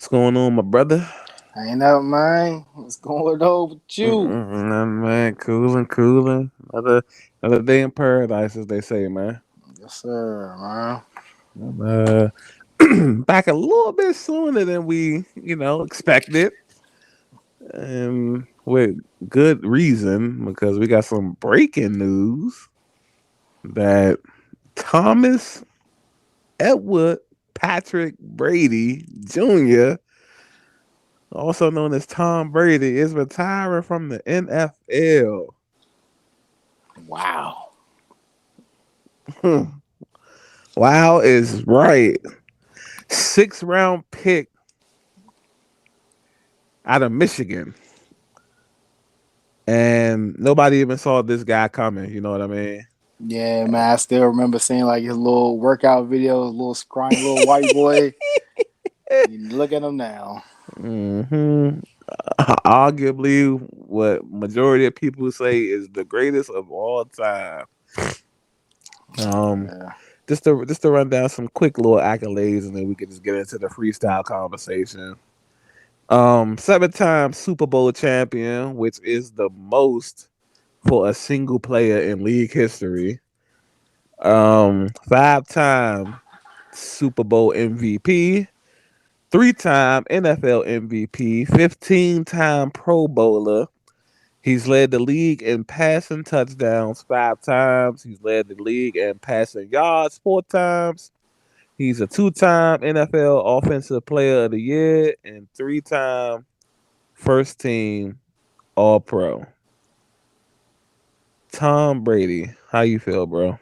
What's going on, my brother? Ain't up, man. What's going on with you? Man, cooling. Another day in paradise, as they say, man. Yes, sir, man. I'm, back a little bit sooner than we, expected, and with good reason because we got some breaking news that Thomas Edward Patrick Brady Jr., also known as Tom Brady, is retiring from the NFL. Wow. Wow is right. 6th round pick out of Michigan. And nobody even saw this guy coming. You know what I mean? Yeah, man. I still remember seeing like his little workout videos, little scrawny little white boy. You look at him now. hmm Arguably, what majority of people say is the greatest of all time. Um, Yeah. just to run down some quick little accolades, and then we can just get into the freestyle conversation. 7-time Super Bowl champion, which is the most for a single player in league history. 5-time Super Bowl MVP, 3-time NFL MVP, 15-time Pro Bowler. He's led the league in passing touchdowns 5 times. He's led the league in passing yards 4 times. He's a 2-time NFL Offensive Player of the Year and 3-time first team All Pro. Tom Brady, how you feel, bro?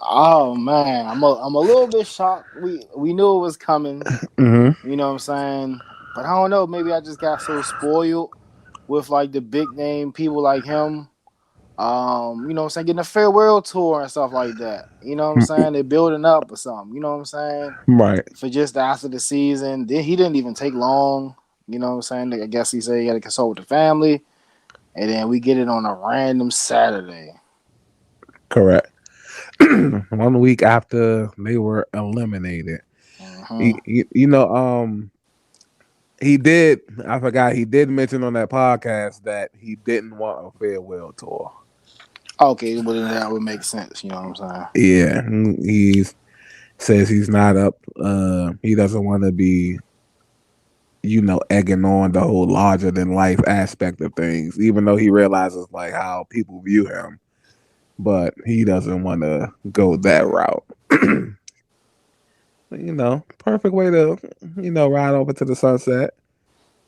Oh man, I'm a little bit shocked. We knew it was coming. hmm You know what I'm saying? But I don't know. Maybe I just got so spoiled with like the big name people like him. You know what I'm saying, getting a farewell tour and stuff like that. You know what I'm saying? They're building up or something. You know what I'm saying? Right. For just after the season. Then he didn't even take long. You know what I'm saying? I guess he said he had to consult with the family. And then we get it on a random Saturday. Correct. 1 week after they were eliminated. Mm-hmm. He did. I forgot. He did mention on that podcast that he didn't want a farewell tour. Okay, well then that would make sense. You know what I'm saying? Yeah, he says he's not up. He doesn't want to be, egging on the whole larger than life aspect of things, even though he realizes like how people view him, but he doesn't want to go that route. Perfect way to, ride over to the sunset.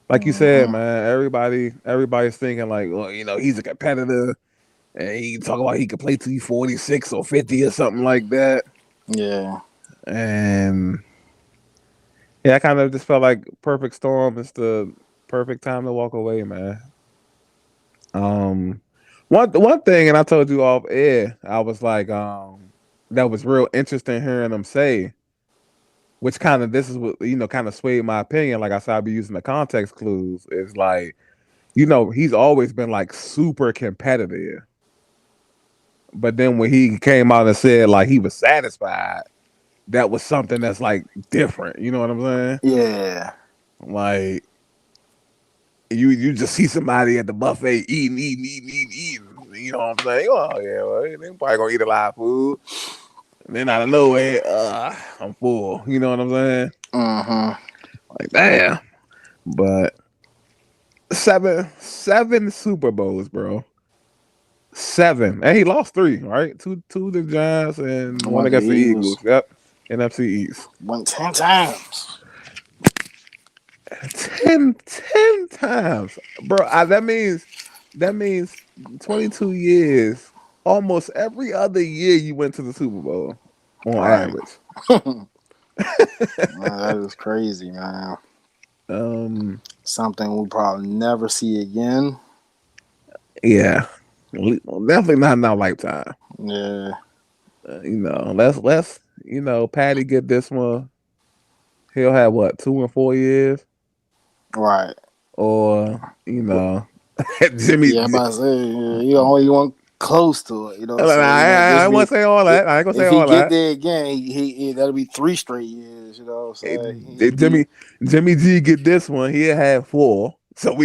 Like you said, Mm-hmm. man, everybody's thinking like, well, he's a competitor and he talk about he could play till he's 46 or 50 or something like that. Yeah. And yeah, I kind of just felt like perfect storm. It's the perfect time to walk away, man. Um, one thing, and I told you off air, I was like, that was real interesting hearing him say, which kind of this is what kind of swayed my opinion. Like I said, I'll be using the context clues. Is like, he's always been like super competitive, but then when he came out and said like he was satisfied, that was something that's like different. You know what I'm saying? Yeah. Like you just see somebody at the buffet eating. You know what I'm saying? Oh yeah, well, they probably gonna eat a lot of food. And then out of nowhere, I'm full. You know what I'm saying? Mm-hmm. Like damn. But seven Super Bowls, bro. Seven, and he lost three, right? Two to the Giants and one Went to the against the Eagles. Eagles. Yep, NFC East. Went 10 times. 10 times, bro. That means 22 years. Almost every other year you went to the Super Bowl on Right. average. Man, that is crazy, man. um, Something we'll probably never see again. yeah, definitely not in our lifetime. Yeah. Let's Patty get this one. He'll have what 2 and 4 years, Right. or Jimmy. Yeah, I'm about to say, you only one close to it. You know what I'm saying? You know, I this ain't want be to say all that. I ain't gonna say if he all get that. there again, that'll be 3 straight years. You know what Eh, I'm saying? He be Jimmy G get this one. He had four. So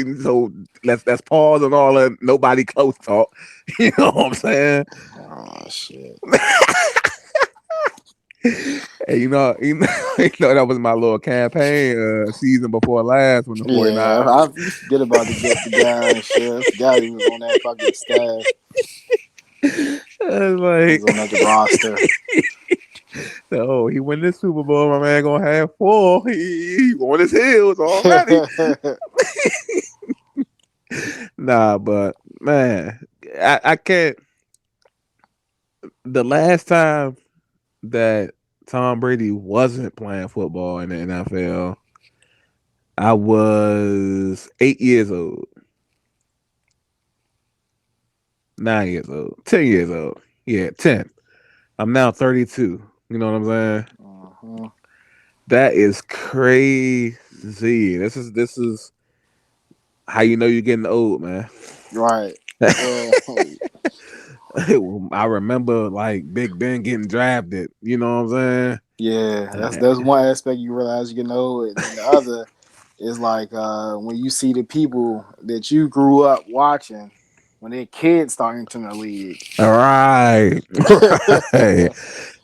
let's pause on all that nobody close talk. You know what I'm saying? oh shit. Hey, you know that was my little campaign season before last when the Yeah, 49ers. you forget about the guy and shit. I forgot he was on that fucking staff. I was He was on like, that roster. oh, he win this Super Bowl, my man gonna have four. He on his heels already. Nah, but man, I can't. The last time that Tom Brady wasn't playing football in the NFL, I was 8 years old, 9 years old, 10 years old. Yeah, 10. I'm now 32. You know what I'm saying? Mhm. That is crazy. This is how you know you're getting old, man. Right. Yeah. I remember like Big Ben getting drafted. You know what I'm Yeah, saying? that's one aspect you realize you know, and then the other is like when you see the people that you grew up watching when their kids start entering the league. All right, right. Yeah,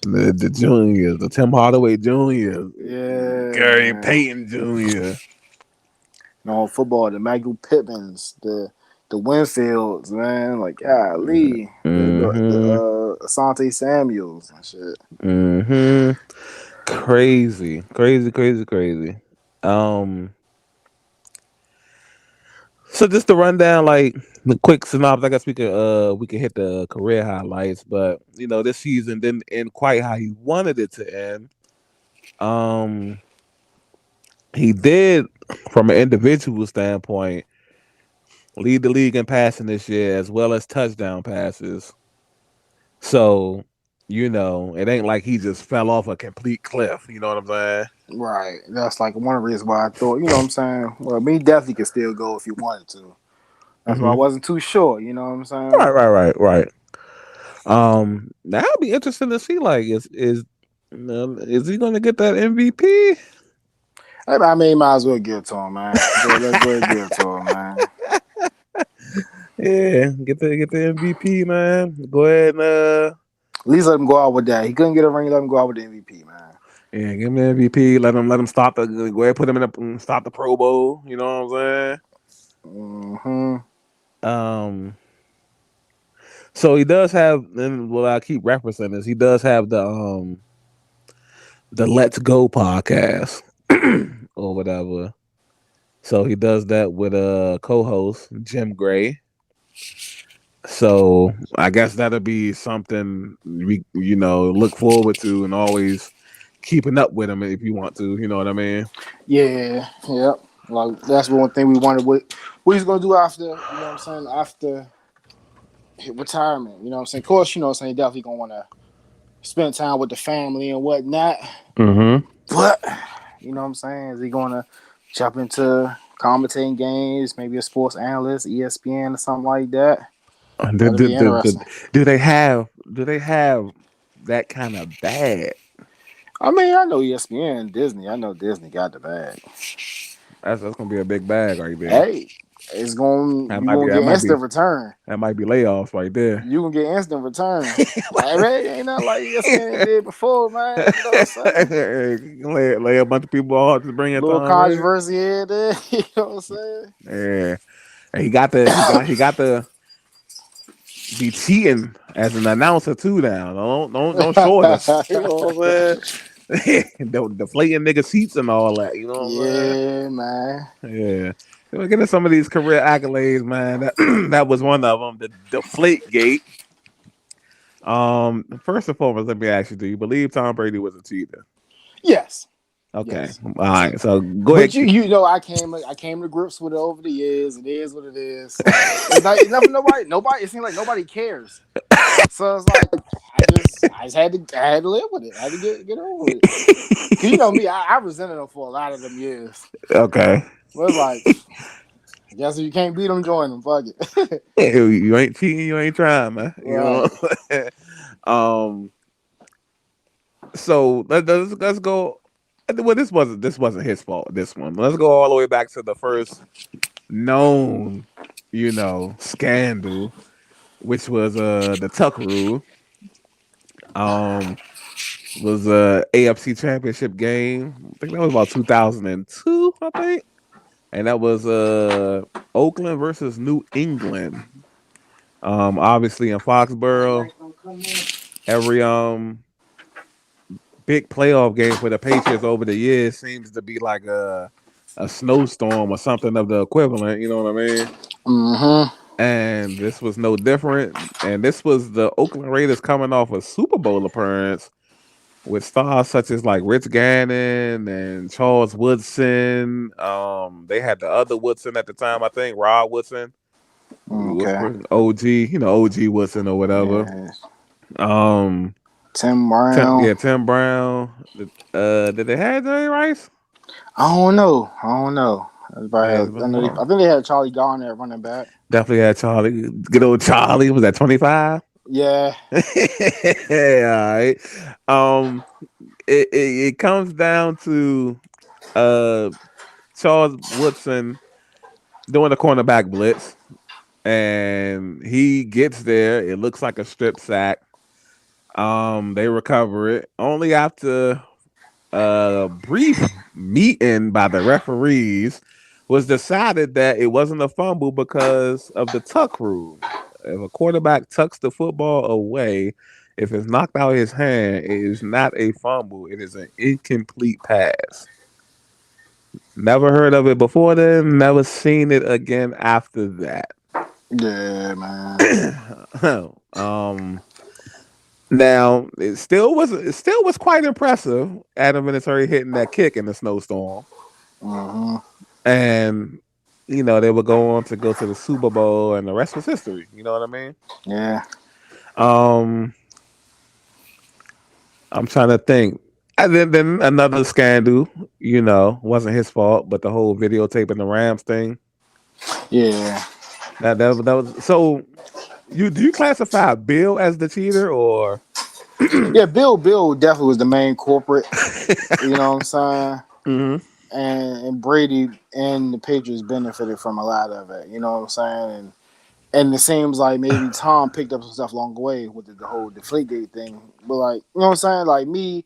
The juniors, the Tim Hardaway Juniors, Gary man. Payton Jr. You know, football, the Michael Pittmans, the Winfields, man. Like, golly, the Mm-hmm. Asante Samuels and shit. Mm-hmm. Crazy, crazy, crazy, crazy. Um, so just to run down like the quick synopsis, I guess we could hit the career highlights, but this season didn't end quite how he wanted it to end. Um, he did, from an individual standpoint, lead the league in passing this year as well as touchdown passes. So, it ain't like he just fell off a complete cliff. You know what I'm saying? Right. That's like one of the reasons why I thought, you know what I'm saying? Well, me definitely could still go if you wanted to. That's why I Mm-hmm. wasn't too sure, you know what I'm saying? Right, right, right, right. Now it'll be interesting to see. Like, is he going to get that MVP? I mean, might as well give it to him, man. Let's go ahead and give it to him, man. Yeah, get the MVP, man. Go ahead and At least let him go out with that. He couldn't get a ring, let him go out with the MVP, man. yeah, give him the MVP. Let him stop the go ahead, put him in stop the Pro Bowl. You know what I'm Mm-hmm. saying? So he does have, and what I keep referencing is he does have the Let's Go podcast or whatever. So he does that with a co-host Jim Gray. So I guess that'll be something we look forward to, and always keeping up with him if you want to. You know what I mean? Yeah, yep. Like that's one thing we wanted. What he's gonna do after, you know what I'm saying, after retirement. You know what I'm saying? Of course, you know what I'm saying, he definitely gonna wanna spend time with the family and whatnot. Mm-hmm. But you know what I'm saying? Is he gonna jump into commentating games, maybe a sports analyst, ESPN or something like that? Do, That'll do, be do, do, interesting. do they have that kind of bag? I mean, I know ESPN and Disney. I know Disney got the bag. That's gonna be a big bag right there. Hey, it's going That you might be gonna that get might be instant return. that might be layoffs right there. You gonna get instant return. Like man, ain't nothing like ESPN did before, man. You know what I'm saying? lay a bunch of people off to bring it Little Tom Brady. controversy here, there. You know what I'm saying? Yeah, and he got to be cheating as an announcer too now. Don't short us. You know what I'm saying? Deflating nigga seats and all that. You know what I'm Yeah, man. saying? Yeah. We're getting some of these career accolades, man. That was one of them. The Deflate Gate. First and foremost, let me ask you: do you believe Tom Brady was a cheater? Yes, Okay, yes. all right. So go But ahead. you know I came to grips with it over the years. It is what it is. It's not it's never nobody. It seems like nobody cares. So it's like I just had to live with it. I had to get over with it. Cause you know me, I resented him for a lot of them years. Okay. But it's like Guess if you can't beat them, join them. Fuck it. You ain't cheating, you ain't trying, man. You Right. know. um. So let's go. Well, this wasn't his fault. This one. Let's go all the way back to the first known, scandal, which was the Tuck rule. Um, was a AFC Championship game. I think that was about 2002. I think, and that was Oakland versus New England. Obviously in Foxborough, every big playoff game for the Patriots over the years seems to be like a snowstorm or something of the equivalent. You know what I mean? Mm-hmm. And this was no different. And this was the Oakland Raiders coming off a Super Bowl appearance with stars such as like Rich Gannon and Charles Woodson. They had the other Woodson at the time, I think, Rod Woodson, who was Okay. pretty OG, OG Woodson or whatever. Yeah. Um, Tim Brown. Tim Brown. Did they have Jerry Rice? I don't know. I don't know. Yeah, I, know I think they had Charlie Garner at running back. definitely had Charlie. Good old Charlie. Was that 25? Yeah. Yeah, all right. Um, it comes down to uh Charles Woodson doing the cornerback blitz, and he gets there. It looks like a strip sack. They recover it only after a brief meeting by the referees was decided that it wasn't a fumble because of the tuck rule. If a quarterback tucks the football away, if it's knocked out his hand, it is not a fumble. It is an incomplete pass. Never heard of it before then. Never seen it again after that. Yeah, man. um. Now it still was quite impressive. Adam Vinatieri hitting that kick in the snowstorm, Mm-hmm. and they would go on to go to the Super Bowl, and the rest was history. You know what I mean? Yeah. Um, I'm trying to think. And then another scandal. Wasn't his fault, but the whole videotaping the Rams thing. Yeah. That was so. Do you classify Bill as the cheater or? Yeah, Bill definitely was the main corporate. You know what I'm saying? Hmm. And Brady and the Patriots benefited from a lot of it. You know what I'm saying? And it seems like maybe Tom picked up some stuff along the way with the whole Deflategate thing. But like, you know what I'm saying? Like me,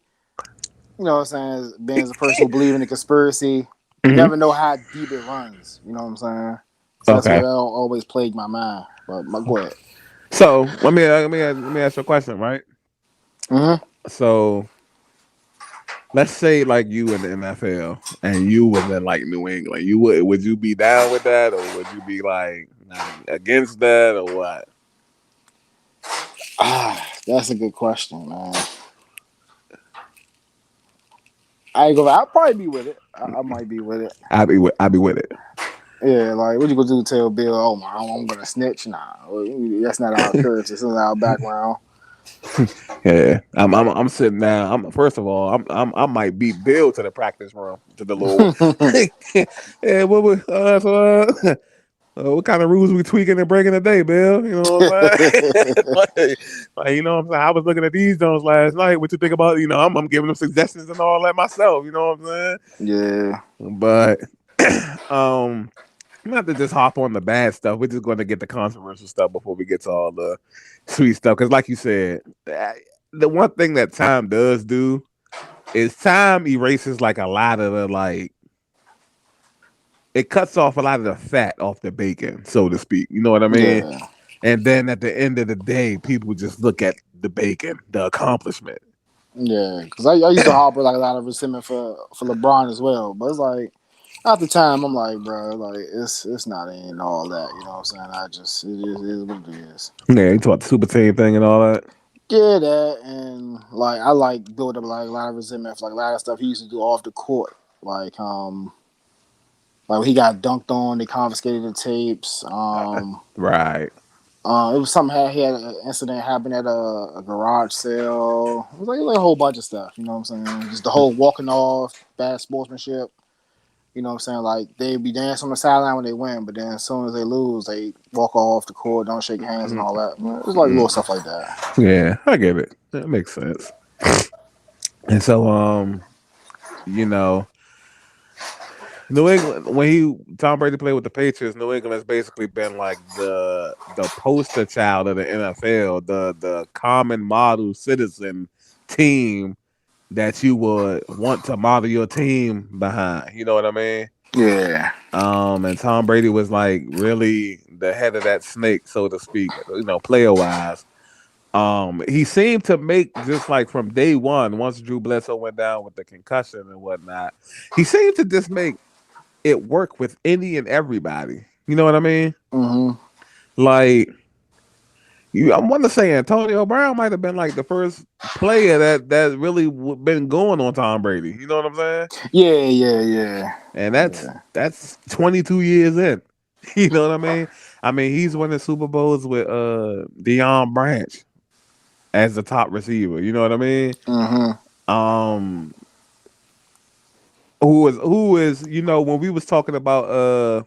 you know what I'm saying, as being as a person who believes in the conspiracy, you Hmm. never know how deep it runs. You know what I'm saying? So that's what Okay. always plagued my mind. But go ahead. So let me ask you a question, right? Mm-hmm. So let's say like you in the NFL and you was in like New England, would you be down with that or would you be like not against that or what? That's a good question, man. I ain't gonna. I'll probably be with it. I might be with it. I'd be with it. Yeah, like what you gonna do? Tell Bill, oh my, I'm gonna snitch? Nah, that's not our currency. This is our background. Yeah, I'm sitting down. First of all, I might beat Bill to the practice room to the little. Yeah, what kind of rules we tweaking and breaking today, Bill? You know what I'm saying? like, you know what I'm saying? I was looking at these Jones last night. What you think about? I'm giving them suggestions and all that myself. You know what I'm saying? Yeah, But not to just hop on the bad stuff. We're just going to get the controversial stuff before we get to all the sweet stuff. Because, like you said, the one thing that time does do is time erases like a lot of the like. It cuts off a lot of the fat off the bacon, so to speak. You know what I mean? yeah, And then at the end of the day, people just look at the bacon, the accomplishment. yeah. Because I used to harbor like a lot of resentment for LeBron as well. But it's like at the time, I'm like, bro, like it's not in all that. You know what I'm saying? It is what it is. Yeah, you talk the super team thing and all that. Yeah, that and like I like build up like a lot of resentment for like a lot of stuff he used to do off the court. Like when he got dunked on, they confiscated the tapes. Right. It was something he had an incident happen at a garage sale. It was like a whole bunch of stuff. You know what I'm saying? Just the whole walking off, bad sportsmanship. You know what I'm saying? Like they be dancing on the sideline when they win, but then as soon as they lose, they walk off the court, don't shake hands and all that. It's like little stuff like that. Yeah, I get it. That makes sense. And so, you know, New England when he Tom Brady played with the Patriots, New England has basically been like the poster child of the NFL, the common model citizen team that you would want to model your team behind. You know what I mean? Yeah. And Tom Brady was like really the head of that snake, so to speak, player wise. He seemed to make just like from day one, once Drew Bledsoe went down with the concussion and whatnot, he seemed to just make it work with any and everybody. You know what I mean? Mm-hmm. Like I want to say Antonio Brown might have been like the first player that really been going on Tom Brady. You know what I'm saying? Yeah, yeah, yeah. And that's 22 years in. You know what I mean? I mean, he's winning Super Bowls with Deion Branch as the top receiver. You know what I mean? Mm-hmm. Um, who is when we was talking about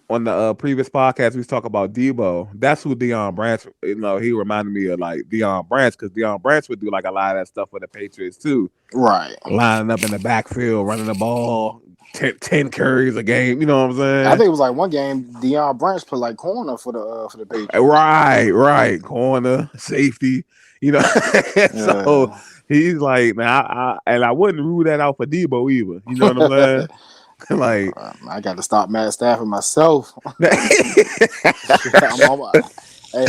on the previous podcast we was talking about Debo. That's who Deion Branch. He reminded me of like Deion Branch because Deion Branch would do like a lot of that stuff for the Patriots too, Right. lining up in the backfield, running the ball, 10 carries a game. You know what I'm I saying? think it was like one game Deion Branch put like corner for the Patriots. Right. Corner, safety. You know, so Yeah. he's like, now and I wouldn't rule that out for Debo either. You know what I'm saying? Like, I got to stop Matt Stafford myself. I'm on my, hey,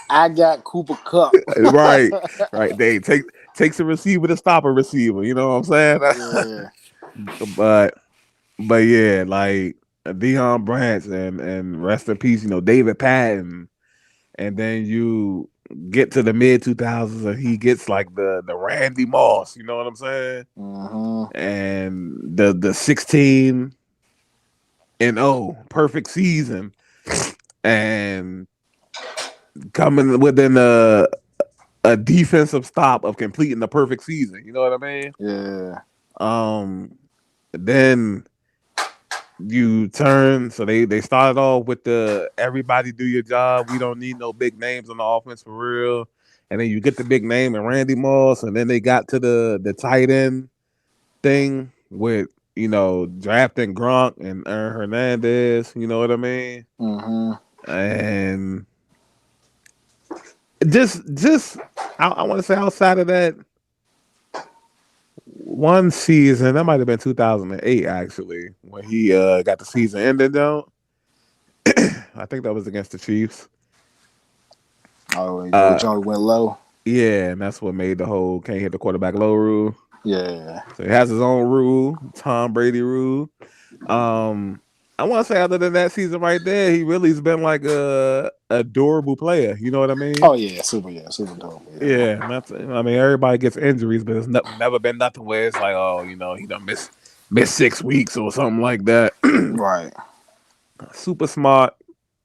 I got Cooper Cup. right, right. They takes a receiver to stop a receiver. You know what I'm saying? Yeah. but but yeah, like Deion Branch and rest in peace. David Patton, and then you get to the mid 2000s and he gets like the Randy Moss. You know what I'm saying? Mm-hmm. And the 16-0 perfect season, and coming within a defensive stop of completing the perfect season. You know what I mean? Yeah. Um, then you turn. So they started off with the everybody do your job. We don't need no big names on the offense for real. And then you get the big name and Randy Moss, and then they got to the tight end thing with drafting Gronk and Aaron Hernandez. You know what I mean? Mm-hmm. And just I want to say outside of that one season, that might have been 2008 actually, when he got the season ended though. I think that was against the Chiefs. Oh, the Uh joint went low. yeah, and that's what made the whole can't hit the quarterback low rule. Yeah. So he has his own rule, Tom Brady rule. Um I want to say other than that season right there, he really's been like a durable player. You know what I mean? Oh yeah, super dope. Yeah. Yeah, I mean, everybody gets injuries, but it's never been nothing where it's like, oh, he done miss 6 weeks or something like that. Right. Super smart,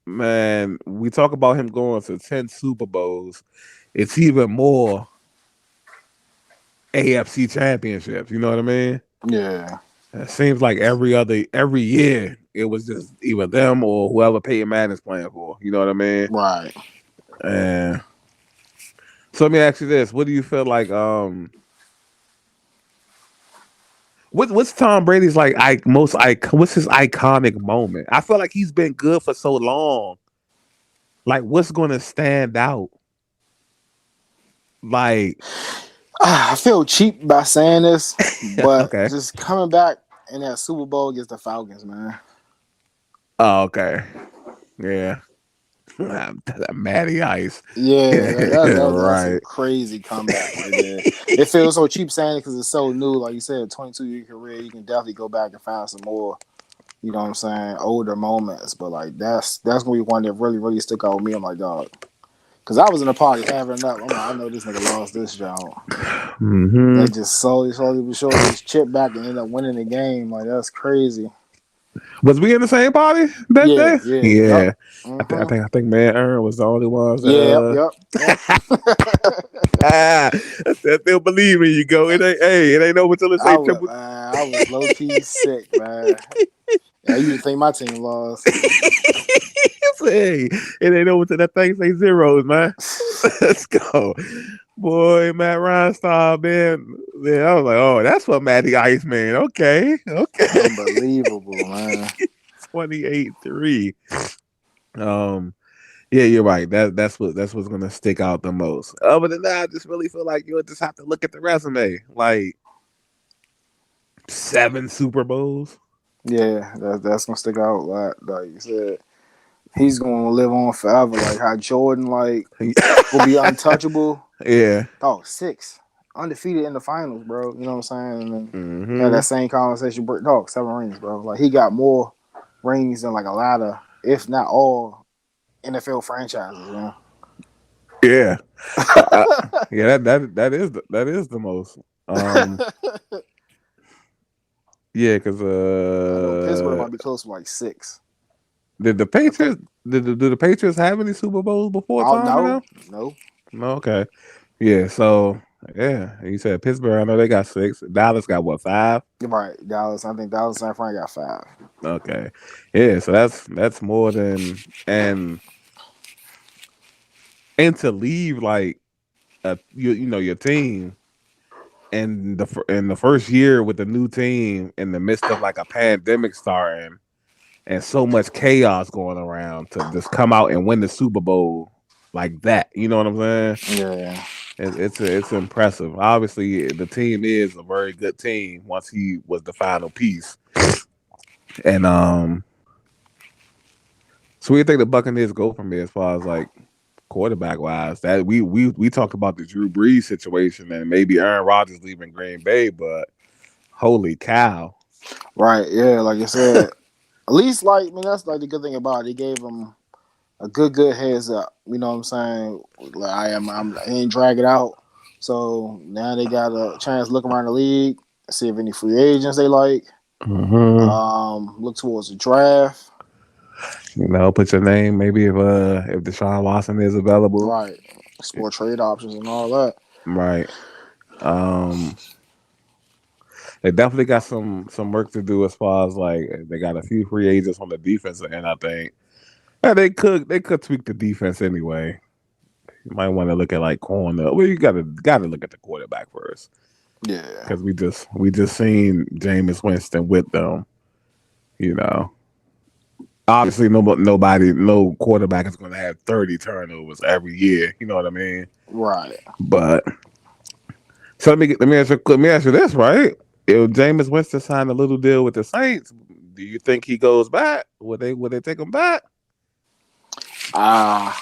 man. We talk about him going to 10 Super Bowls. It's even more AFC championships. You know what I mean? Yeah. It seems like every year it was just either them or whoever Peyton Manning's playing for. You know what I mean? Right. And so let me ask you this: what do you feel like? What's Tom Brady's like? What's his iconic moment? I feel like he's been good for so long. Like, what's going to stand out? Like, I feel cheap by saying this, but okay, just coming back in that Super Bowl against the Falcons, man. oh, okay, yeah, Matty Ice, Yeah, that's a right. crazy comeback right there. It feels so cheap saying it because it's so new. Like you said, 22-year career, you can definitely go back and find some more. You know what I'm saying? Older moments, but like that's gonna be one that really stick out with me. I'm like, dog, because I was in the party having up. I'm like, I know this nigga lost this job. Hmm. They just slowly but surely just chip back and end up winning the game. Like that's crazy. Was we in the same party that Yeah, day? yeah, yep. Yeah. Mm-hmm. I think man Aaron was the only ones that Yeah, yep, yep. I still believe in you go. It ain't it ain't over till it's I a was triple. man, I was low key sick, man. Yeah, you would think my team lost. Hey, it ain't over till that thing say zeros, man. Let's go. Boy, Matt Rhinestar, man. Yeah, I was like, oh, that's what Matty Ice, man. Okay. Okay. Unbelievable, man. 28-3. Um, yeah, you're right. That's what's gonna stick out the most. Other than that, I just really feel like you'll just have to look at the resume. Like 7 Super Bowls. Yeah, that's gonna stick out. Like you said, he's gonna live on forever. Like how Jordan will be untouchable. Yeah. Oh, 6 undefeated in the finals, bro. You know what I'm saying? And then had Hmm. that same conversation. Dog, 7 rings, bro. Like he got more rings than like a lot of, if not all, NFL franchises. You know. Yeah. Uh, yeah, that is the most. Um, yeah, because I know Pittsburgh might be close to like 6. did the I think. Patriots did the Patriots have any Super Bowls before Oh Tom no, now? no. No, okay. Yeah, so yeah, you said Pittsburgh. I know they got 6. Dallas got what, 5? You're right. Dallas. I think Dallas San Fran got 5. Okay, yeah. So that's more than and to leave like you know your team and in the first year with the new team in the midst of like a pandemic starting and so much chaos going around to just come out and win the Super Bowl like that. You know what I'm saying? Yeah. It's impressive. Obviously, the team is a very good team once he was the final piece. And so where do you think the Buccaneers go from here as far as like quarterback wise? That we talked about the Drew Brees situation and maybe Aaron Rodgers leaving Green Bay, but holy cow! Right. Yeah. Like I said, at least like I mean that's like the good thing about it. They gave him a good heads up. You know what I'm saying? Like I ain't drag it out. So now they got a chance to look around the league, see if any free agents they like. Hmm. Look towards the draft. You know, put your name maybe if Deshaun Watson is available, Right. Explore trade options and all that. right? Um, they definitely got some work to do as far as like they got a few free agents on the defensive end. I think they could tweak the defense anyway. You might want to look at like corner. Well, you gotta look at the quarterback first Yeah. because we just seen Jameis Winston with them. You know, obviously no quarterback is going to have 30 turnovers every year. You know what I mean? Right. But so let me ask you this, right? If Jameis Winston signed a little deal with the Saints, do you think he goes back? Would they take him back? I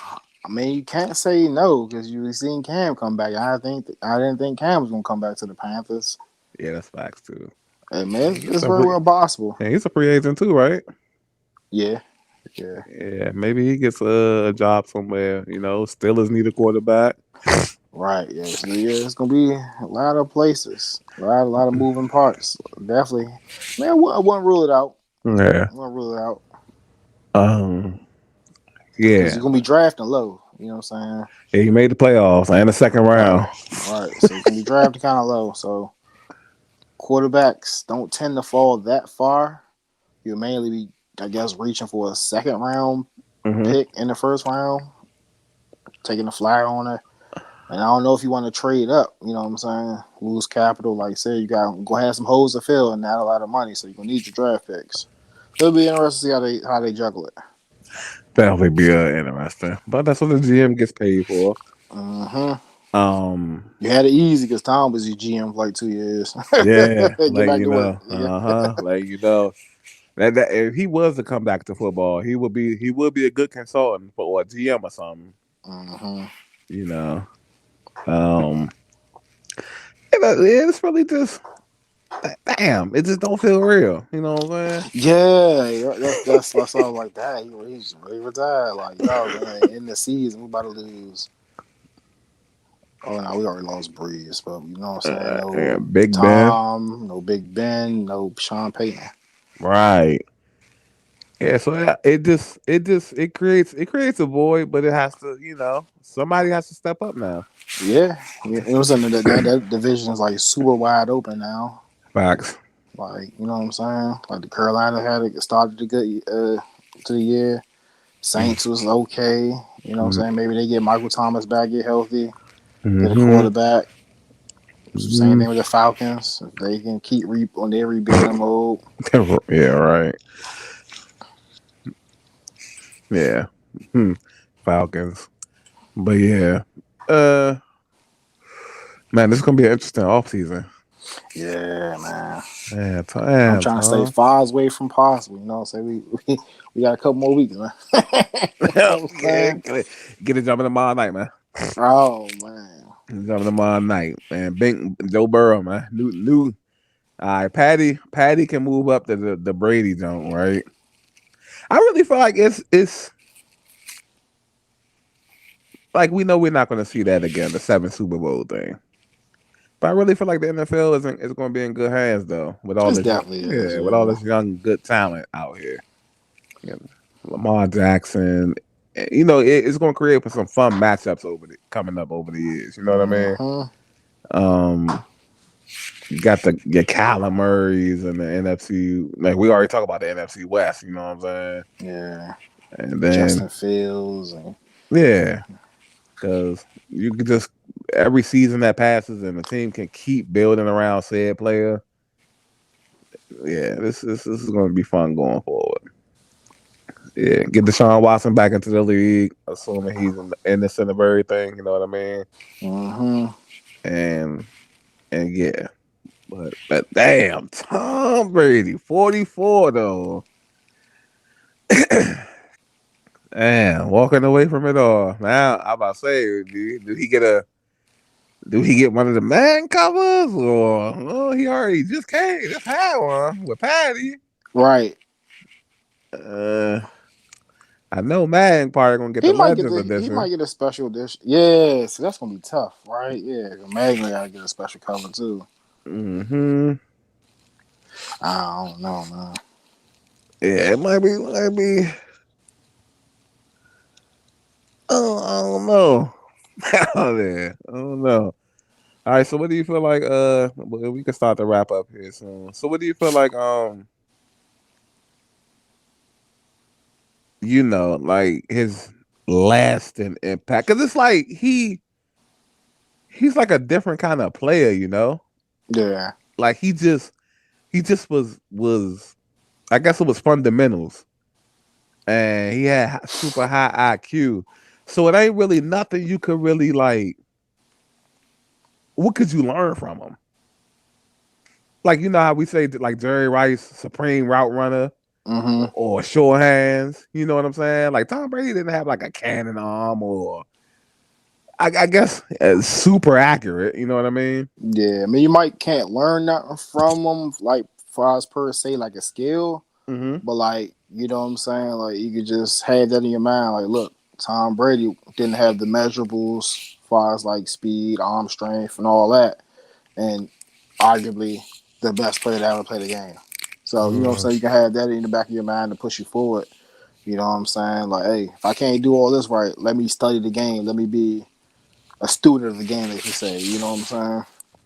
mean, you can't say no because you seen Cam come back. I didn't think Cam was gonna come back to the Panthers. Yeah, that's facts too. Hey man, He's it's a very free, well possible. yeah, he's a free agent too, right? Yeah, yeah, Yeah, maybe he gets a job somewhere. You know, Steelers need a quarterback. right. Yeah, so, yeah. It's gonna be a lot of places, a lot of moving parts. Definitely, man. I wouldn't rule it out. Yeah. I wouldn't rule it out Um. because Yeah. you're gonna be drafting low. You know what I'm saying? Yeah. He made the playoffs and the second Right, round. right. So you're gonna be drafting kind of low. So quarterbacks don't tend to fall that far. You'll mainly be, I guess, reaching for a second round Hmm. pick in the first round, taking a flyer on it. And I don't know if you want to trade up, you know what I'm saying? Lose capital. Like I said, you got to go have some holes to fill and not a lot of money, so you're going to need your draft picks. It'll be interesting to see how they juggle it. Definitely be interesting, but that's what the GM gets paid for. Mm-hmm. Um. You had it easy because Tom was your GM for like 2 years. Yeah, Get letting back you to work. know. Yeah. Letting you know that if he was to come back to football, he would be a good consultant for or a GM or something. Mm-hmm. You know. Um. It's really just damn. It just don't feel real. You know what I'm saying? Yeah, that's why I was like that. He's really retired. Like, yo, man, in the season, we about to lose. Oh no, we already lost Breeze, but you know what I'm saying? Yeah, No Big Ben. Tom, no Big Ben, no Sean Payton. Right. Yeah, so it creates a void, but it has to, somebody has to step up now. Yeah, it was in that division is like super wide open now. Facts. Like you know what I'm saying? Like the Carolina had it started a good to the year. Saints was okay. You know what I'm saying? Maybe they get Michael Thomas back, get healthy, get a Mm-hmm. quarterback. Same Hmm. thing with the Falcons. If they can keep on their rebuilding mode. Yeah, right. Yeah. Hmm. Falcons. But yeah. Uh Man, this is gonna be an interesting offseason. Yeah, man. Man, I'm damn, trying to stay Tom. far away from possible. You know what I'm saying? We got a couple more weeks, man. You know what I'm Yeah, saying? get it jumping tomorrow night, man. Oh man. Jumping tomorrow night, man. Bing Joe Burrow, man. New. All right, Patty can move up to the Brady zone, right? I really feel like it's like we know we're not going to see that again, the seven Super Bowl thing. But I really feel like the NFL is going to be in good hands though, with all This this young, definitely is, yeah, with all yeah. this young good talent out here. You know, Lamar Jackson, it's going to create some fun matchups coming up over the years. You know what I mean? Mm-hmm. Um, you got your Kyler Murrays and the NFC. Like we already talked about the NFC West. You know what I'm saying? Yeah. And then Justin Fields and yeah, because you could just every season that passes and the team can keep building around said player. Yeah, this is going to be fun going forward. Yeah, get Deshaun Watson back into the league, assuming he's in the center of everything. You know what I mean? mm-hmm. And yeah, but damn, Tom Brady, 44 though. Damn, walking away from it all. Now I'm about to say, do he get one of the man covers or he already just had one with Patty. Right. Uh, I know Madden probably gonna get the Legends He might edition. get a special edition. Yeah, so that's gonna be tough, right? Yeah. Magna gotta get a special cover too. Hmm. I don't know, man. Yeah, it might be. Oh, I don't know. Oh, yeah, I don't know. All right, so what do you feel like? Well, we can start to wrap up here soon. So, what do you feel like? Like his lasting impact, because it's like he's like a different kind of player. Yeah. Like he just was. I guess it was fundamentals, and he had super high IQ. So it ain't really nothing you could really like. What could you learn from him? Like how we say that, like Jerry Rice, supreme route runner, Mm-hmm. or sure hands. You know what I'm saying? Like Tom Brady didn't have like a cannon arm, or I guess super accurate. You know what I mean? Yeah. I mean, you might can't learn nothing from them, like far as per se, like a skill, Mm-hmm. but like you know what I'm saying. Like you could just have that in your mind. Like, look, Tom Brady didn't have the measurables, as far as like speed, arm strength, and all that, and arguably the best player to ever play the game. So you know what I'm Mm, saying. You can have that in the back of your mind to push you forward. You know what I'm saying? Like, hey, if I can't do all this right, let me study the game. Let me be a student of the game, they should say. You know what I'm saying?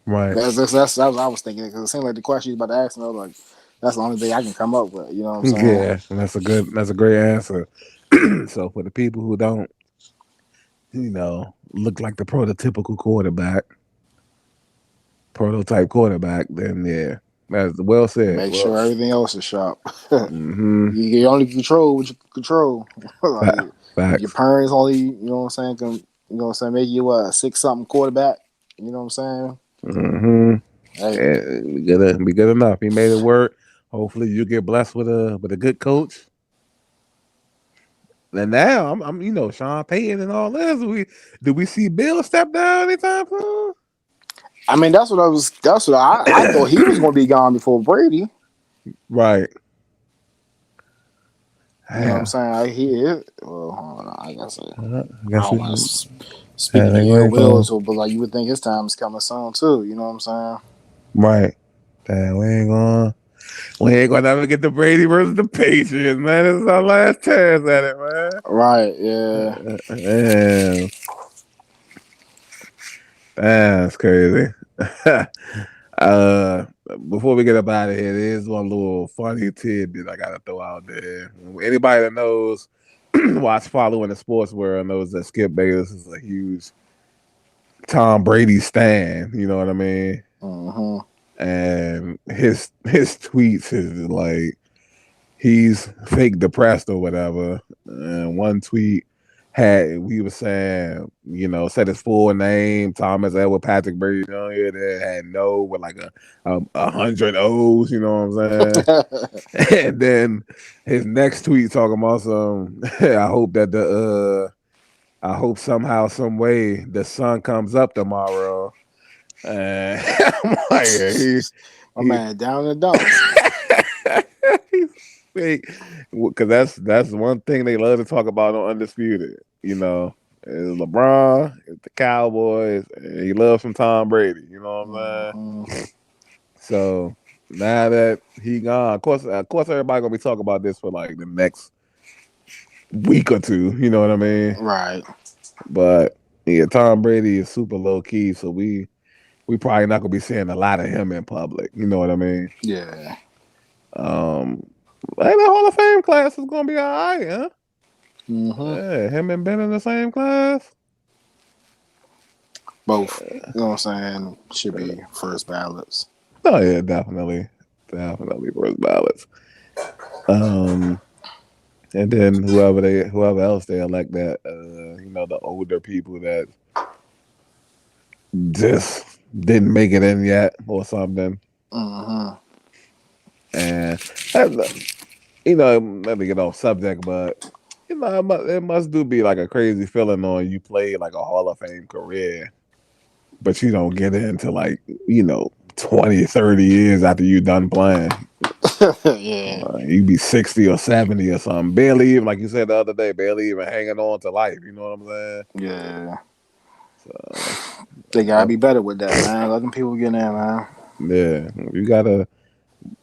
right. That's what I was thinking because it seemed like the question you about to ask me. I was like, that's the only thing I can come up with. You know what I'm saying? Yeah, and that's a great answer. So for the people who don't, look like the prototype quarterback, then yeah, that's well said. Make Well, sure everything else is sharp. mm-hmm. You only control what you can control. Like if your Facts. parents only, you know what I'm saying, can you know what I'm saying, make you a 6 something quarterback. You know what I'm saying? Mm-hmm. Hey, And be good enough. He made it work. Hopefully, you get blessed with a good coach. And now I'm Sean Payton and all this. Do we see Bill step down anytime soon? I mean that's what I thought he was gonna be gone before Brady. Right. You know what I'm Yeah. saying? Like, he is. Well, hold on, I guess I I guess don't we want can. to speak of the ill Wait will, for so, but like you would think his time is coming soon too. You know what I'm saying? right. Damn, we ain't going. We ain't gonna never get the Brady versus the Patriots, man. This is our last chance at it, man. Right, yeah. Man, that's crazy. uh, Before we get up out of here, there's one little funny tidbit I gotta throw out there. Anybody that knows, watch following the sports world knows that Skip Bayless is a huge Tom Brady stan. You know what I mean? Mm-hmm. And his tweets is like he's fake depressed or whatever. And one tweet had we was saying, said his full name, Thomas Edward Patrick Brady Jr. That had no with like a hundred O's, you know what I'm saying? And then his next tweet talking about some I hope that I hope somehow, some way the sun comes up tomorrow. And I'm like, yeah, My he man down in the dumps. he's fake. Because that's one thing they love to talk about on Undisputed. Is LeBron, it's the Cowboys, and he loves some Tom Brady. You know what I'm saying? Mm-hmm. So now that he gone, of course, everybody gonna be talking about this for like the next week or two. You know what I mean? Right. But yeah, Tom Brady is super low key, so we probably not gonna be seeing a lot of him in public. You know what I mean? Yeah. Um, I think the Hall of Fame class is gonna be all right, huh? Mm-hmm. Yeah, him and Ben in the same class. Both. You know what I'm saying? Should be first ballots. Oh yeah, definitely first ballots. Um, and then whoever else they elect that, the older people that just didn't make it in yet or something. Mm-hmm. And let me get off subject, but it must do be like a crazy feeling on you play like a Hall of Fame career, but you don't get into like 20, 30 years after you done playing. Yeah. You be 60 or 70 or something, barely even, like you said the other day, barely even hanging on to life. You know what I'm saying? Yeah. So They gotta uh, be better with that, man. Let them people get in, man. yeah, you gotta.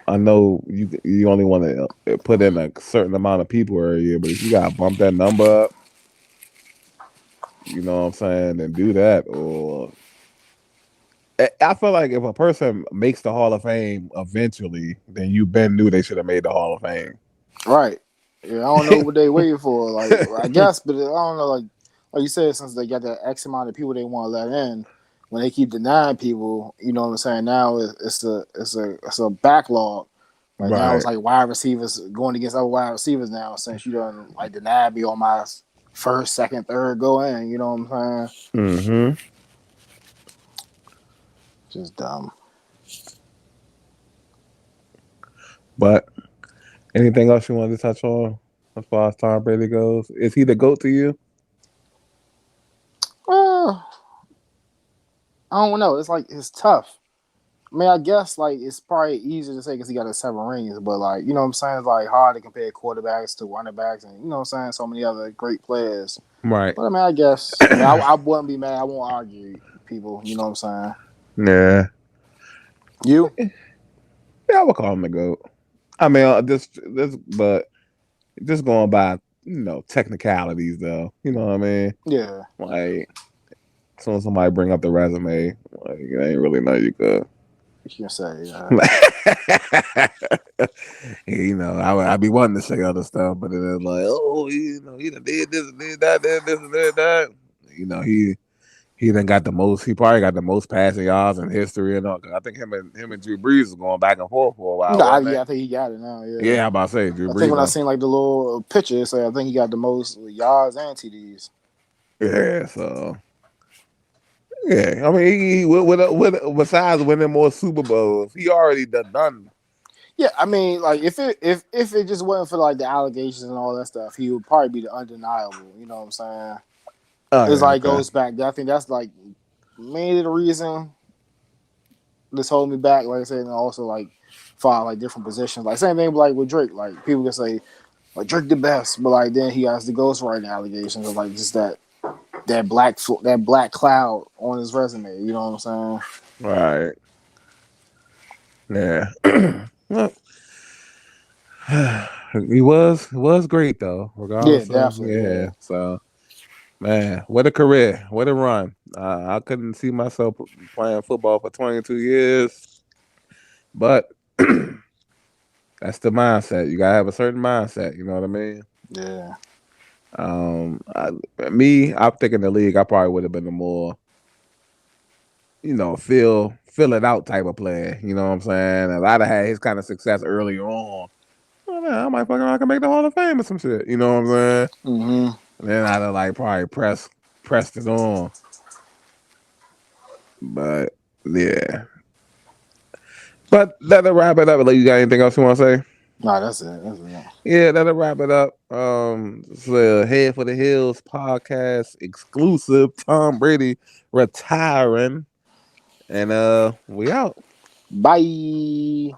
I know you only want to put in a certain amount of people every year, but if you gotta bump that number up, you know what I'm saying, and do that. Or I feel like if a person makes the Hall of Fame eventually, then you been knew they should have made the Hall of Fame. Right. Yeah, I don't know what they waiting for. Like, I guess, but I don't know. Like you said, since they got that X amount of people they want to let in, when they keep denying people, you know what I'm saying? Now it's a backlog. Like now it's Right. like wide receivers going against other wide receivers now. Since you don't like denied me on my first, second, third go in, you know what I'm saying? Mm-hmm. Just dumb. But anything else you wanted to touch on as far as Tom Brady goes? Is he the GOAT to you? Uh, I don't know. It's like it's tough. I mean, I guess like it's probably easier to say because he got his 7 rings, but like you know what I'm saying, it's like hard to compare quarterbacks to running backs, and you know what I'm saying, so many other great players. Right. But I mean, I guess I mean I wouldn't be mad. I won't argue people. You know what I'm saying? Yeah. You? Yeah, I would call him the GOAT. I mean, but just going by, technicalities though. You know what I mean? Yeah. Like, as soon as somebody bring up the resume, like, it ain't really no you good. You can say I be wanting to say other stuff, but then it's like, oh, he done did this and did that, did this and did that. He then got the most. He probably got the most passing yards in history and all. 'Cause I think him and Drew Brees was going back and forth for a while, nah. wasn't Yeah, I they? think he got it now. Yeah. Yeah, I'm about to say Drew I think Brees. when I seen like the little picture, it said I think he got the most yards and TDs. Yeah, so yeah. I mean, he besides winning more Super Bowls, he already done. Yeah, I mean, like if it just wasn't for like the allegations and all that stuff, he would probably be the undeniable. You know what I'm saying? Oh It's yeah, like okay. goes back. I think that's like mainly the reason this holding me back. Like I said, and also like find like different positions. Like same thing like with Drake. Like people can say like Drake the best, but like then he has the ghostwriting allegations of like just that black cloud on his resume. You know what I'm saying? Right. Yeah. Well, He was great though, Yeah, regardless of definitely. yeah. Yeah, So man, what a career, what a run. I couldn't see myself playing football for 22 years, but that's the mindset. You gotta have a certain mindset. You know what I mean? yeah. Um, I, I'm thinking the league. I probably would have been a more, fill it out type of player. You know what I'm saying? If I'd have had his kind of success early on, oh man, I can make the Hall of Fame or some shit. You know what I'm saying? Hmm. And then I'd have like probably pressed it on. But yeah. But that'll wrap it up. Like, you got anything else you want to say? Nah, that's it. That's it. Yeah, that'll wrap it up. It's a Head for the Hills podcast exclusive. Tom Brady retiring, and we out. Bye.